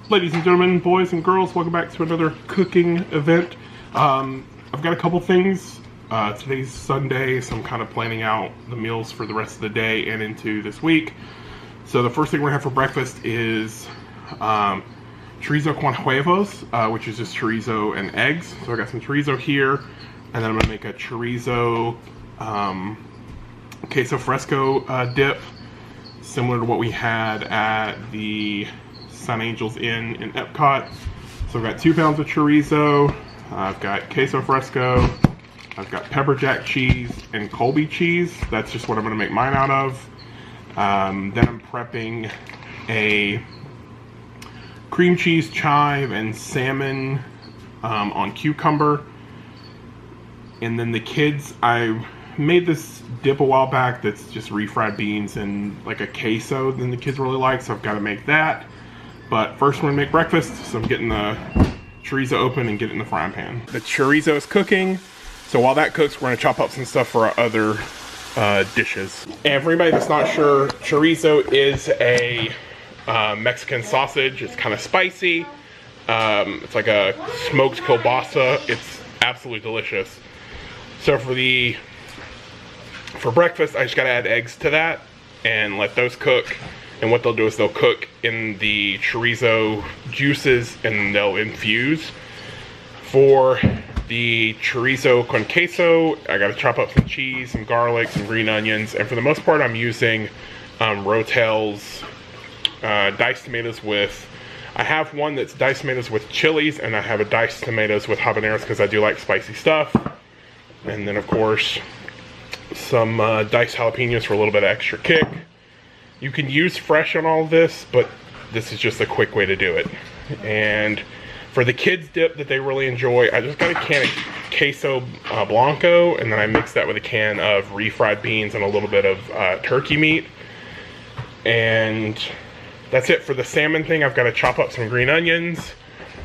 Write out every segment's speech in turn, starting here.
Ladies and gentlemen, boys and girls, welcome back to another cooking event. I've got a couple things. Today's Sunday, so I'm kind of planning out the meals for the rest of the day and into this week. So the first thing we're gonna have for breakfast is chorizo con huevos, which is just chorizo and eggs. So I got some chorizo here, and then I'm gonna make a chorizo queso fresco dip, similar to what we had at the Sun Angels Inn in Epcot. So I've got 2 pounds of chorizo, I've got queso fresco, I've got pepper jack cheese and Colby cheese. That's just what I'm going to make mine out of. Then I'm prepping a cream cheese chive and salmon on cucumber. And then the kids, I made this dip a while back that's just refried beans and like a queso that the kids really like, so I've got to make that. But first we're going to make breakfast, so I'm getting the chorizo open and get it in the frying pan. The chorizo is cooking, so while that cooks, we're going to chop up some stuff for our other dishes. And for anybody that's not sure, chorizo is a Mexican sausage. It's kind of spicy. It's like a smoked kielbasa. It's absolutely delicious. So for breakfast, I just got to add eggs to that and let those cook. And what they'll do is they'll cook in the chorizo juices and they'll infuse. For the chorizo con queso, I gotta chop up some cheese, some garlic, some green onions, and for the most part I'm using Rotel's diced tomatoes with, I have one that's diced tomatoes with chilies, and I have a diced tomatoes with habaneros because I do like spicy stuff. And then of course some diced jalapenos for a little bit of extra kick. You can use fresh on all of this, but this is just a quick way to do it. And for the kids dip that they really enjoy, I just got a can of queso blanco, and then I mix that with a can of refried beans and a little bit of turkey meat. And that's it for the salmon thing. I've got to chop up some green onions,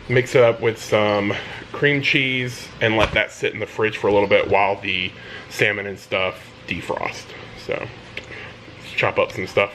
mix it up with some cream cheese, and let that sit in the fridge for a little bit while the salmon and stuff defrost. So let's chop up some stuff.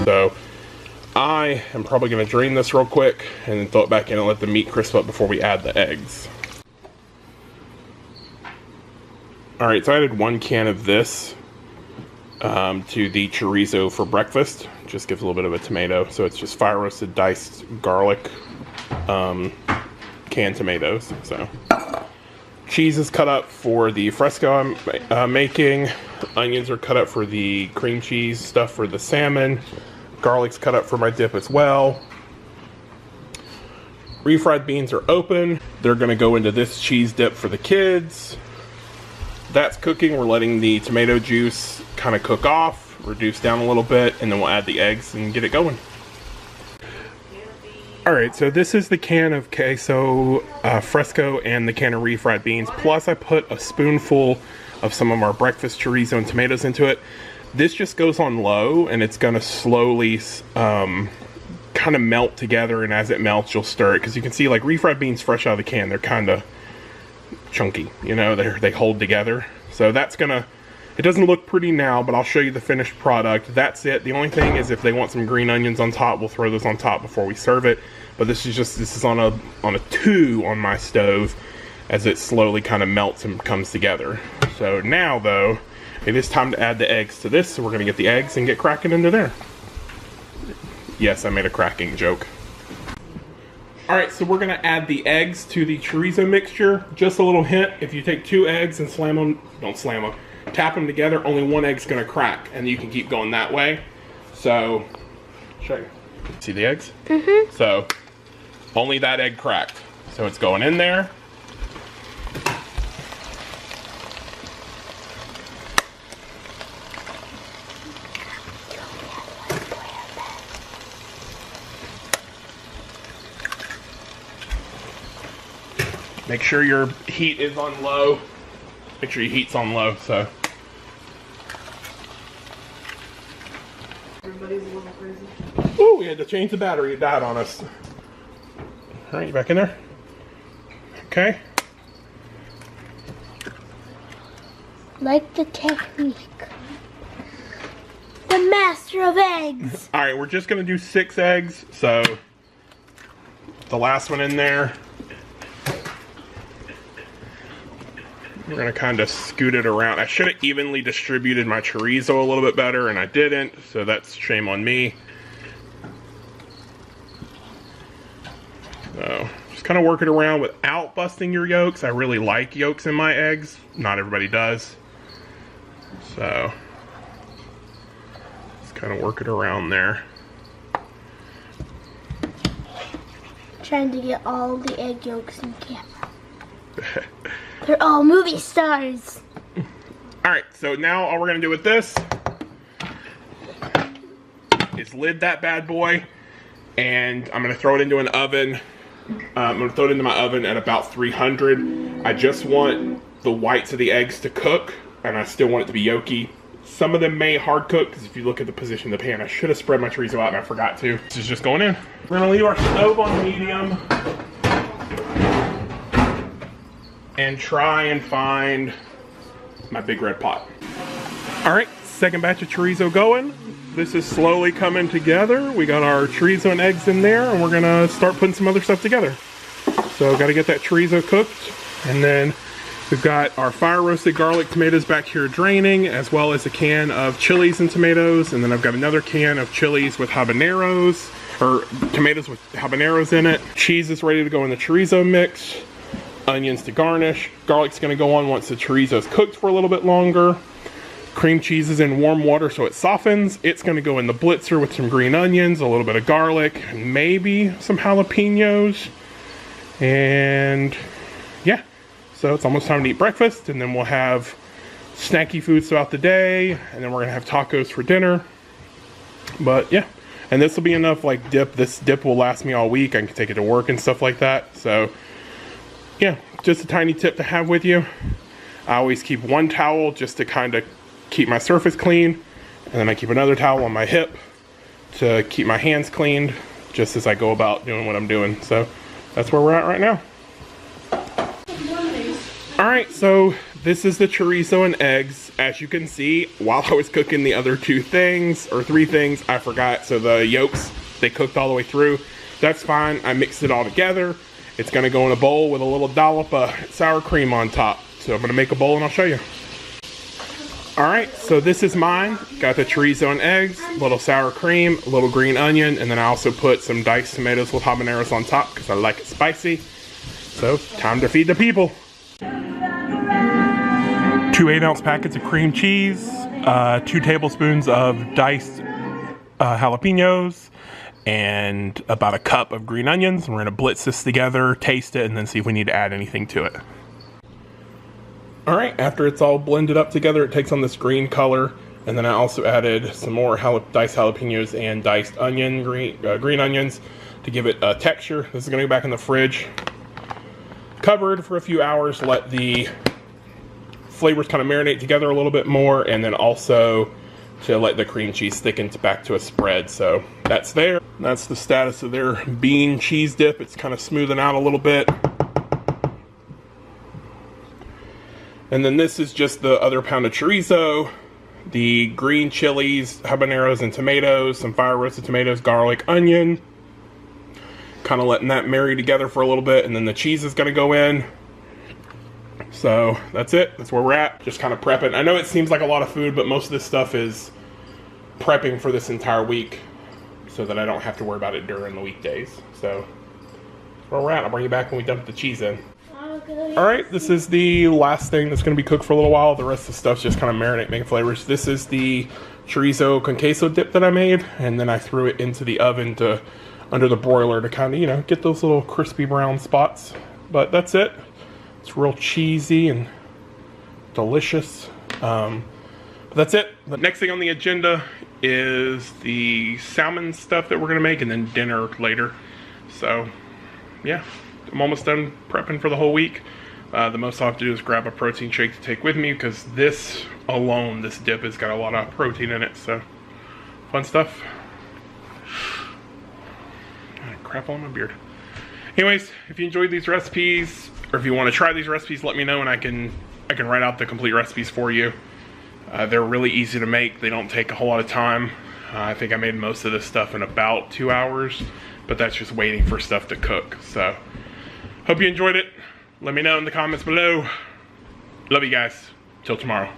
So I am probably going to drain this real quick and then throw it back in and let the meat crisp up before we add the eggs. Alright, so I added 1 can of this to the chorizo for breakfast. Just gives a little bit of a tomato. So it's just fire roasted diced garlic canned tomatoes. So cheese is cut up for the fresco I'm making. Onions are cut up for the cream cheese stuff for the salmon. Garlic's cut up for my dip as well. Refried beans are open. They're going to go into this cheese dip for the kids. That's cooking. We're letting the tomato juice kind of cook off, reduce down a little bit, and then we'll add the eggs and get it going. Alright, so this is the can of queso fresco and the can of refried beans. Plus I put a spoonful of some of our breakfast chorizo and tomatoes into it. This just goes on low, and it's going to slowly kind of melt together, and as it melts you'll stir it, because you can see like refried beans fresh out of the can, they're kind of chunky, you know, they hold together. So that's gonna, it doesn't look pretty now, but I'll show you the finished product. That's it. The only thing is if they want some green onions on top, we'll throw those on top before we serve it. But this is on a 2 on my stove as it slowly kind of melts and comes together. So now though, it is time to add the eggs to this, so we're going to get the eggs and get cracking into there. Yes, I made a cracking joke. Alright, so we're going to add the eggs to the chorizo mixture. Just a little hint, if you take 2 eggs and tap them together, only 1 egg's going to crack, and you can keep going that way. So Show you. See the eggs? Mm-hmm. So, only that egg cracked. So it's going in there. Make sure your heat is on low. Make sure your heat's on low, so. Everybody's a little crazy. Ooh, we had to change the battery. It died on us. All right, you back in there? Okay. Like the technique. The master of eggs. All right, we're just gonna do 6 eggs. So, the last one in there. We're gonna kind of scoot it around. I should have evenly distributed my chorizo a little bit better, and I didn't, so that's shame on me. So, just kind of work it around without busting your yolks. I really like yolks in my eggs. Not everybody does. So, just kind of work it around there. Trying to get all the egg yolks in camera. They're all movie stars. Alright, so now all we're going to do with this is lid that bad boy, and I'm going to throw it into an oven. I'm going to throw it into my oven at about 300. I just want the whites of the eggs to cook, and I still want it to be yolky. Some of them may hard cook, because if you look at the position of the pan, I should have spread my chorizo out and I forgot to. This is just going in. We're going to leave our stove on medium. And try and find my big red pot. All right, second batch of chorizo going. This is slowly coming together. We got our chorizo and eggs in there, and we're gonna start putting some other stuff together. So gotta get that chorizo cooked, and then we've got our fire roasted garlic tomatoes back here draining, as well as a can of chilies and tomatoes, and then I've got another can of chilies with habaneros, or tomatoes with habaneros in it. Cheese is ready to go in the chorizo mix. Onions to garnish. Garlic's gonna go on once the chorizo's cooked for a little bit longer. Cream cheese is in warm water so it softens. It's gonna go in the blitzer with some green onions, a little bit of garlic, and maybe some jalapenos. And yeah, so it's almost time to eat breakfast, and then we'll have snacky foods throughout the day, and then we're gonna have tacos for dinner. But yeah, and this will be enough like dip. This dip will last me all week. I can take it to work and stuff like that. So yeah, just a tiny tip to have with you. I always keep one towel just to kind of keep my surface clean, and then I keep another towel on my hip to keep my hands cleaned just as I go about doing what I'm doing. So that's where we're at right now. Alright, so this is the chorizo and eggs. As you can see, while I was cooking the other 2 things, or 3 things, I forgot. So the yolks, they cooked all the way through. That's fine. I mixed it all together. It's gonna go in a bowl with a little dollop of sour cream on top. So I'm gonna make a bowl and I'll show you. All right, so this is mine. Got the chorizo and eggs, a little sour cream, a little green onion, and then I also put some diced tomatoes with habaneros on top because I like it spicy. So time to feed the people. 2 8-ounce packets of cream cheese, 2 tablespoons of diced jalapenos, and about a cup of green onions. We're gonna blitz this together, taste it, and then see if we need to add anything to it. All right, after it's all blended up together, it takes on this green color, and then I also added some more diced jalapenos and diced green onions to give it a texture. This is gonna go back in the fridge, covered for a few hours, let the flavors kind of marinate together a little bit more, and then also to let the cream cheese thicken back to a spread. So that's there. That's the status of their bean cheese dip. It's kind of smoothing out a little bit. And then this is just the other pound of chorizo, the green chilies, habaneros, and tomatoes, some fire roasted tomatoes, garlic, onion. Kind of letting that marry together for a little bit, and then the cheese is gonna go in. So that's it. That's where we're at. Just kind of prepping. I know it seems like a lot of food, but most of this stuff is prepping for this entire week so that I don't have to worry about it during the weekdays. So that's where we're at. I'll bring you back when we dump the cheese in. Okay. All right, this is the last thing that's going to be cooked for a little while. The rest of the stuff's just kind of marinate, making flavors. This is the chorizo con queso dip that I made, and then I threw it into the oven to under the broiler to kind of, you know, get those little crispy brown spots. But that's it. It's real cheesy and delicious. But that's it. The next thing on the agenda is the salmon stuff that we're going to make, and then dinner later. So, yeah, I'm almost done prepping for the whole week. The most I'll have to do is grab a protein shake to take with me, because this alone, this dip, has got a lot of protein in it. So, fun stuff. Crap on my beard. Anyways, if you enjoyed these recipes, or if you want to try these recipes, let me know, and I can write out the complete recipes for you. They're really easy to make. They don't take a whole lot of time. I think I made most of this stuff in about 2 hours, but that's just waiting for stuff to cook. So, hope you enjoyed it. Let me know in the comments below. Love you guys. Till tomorrow.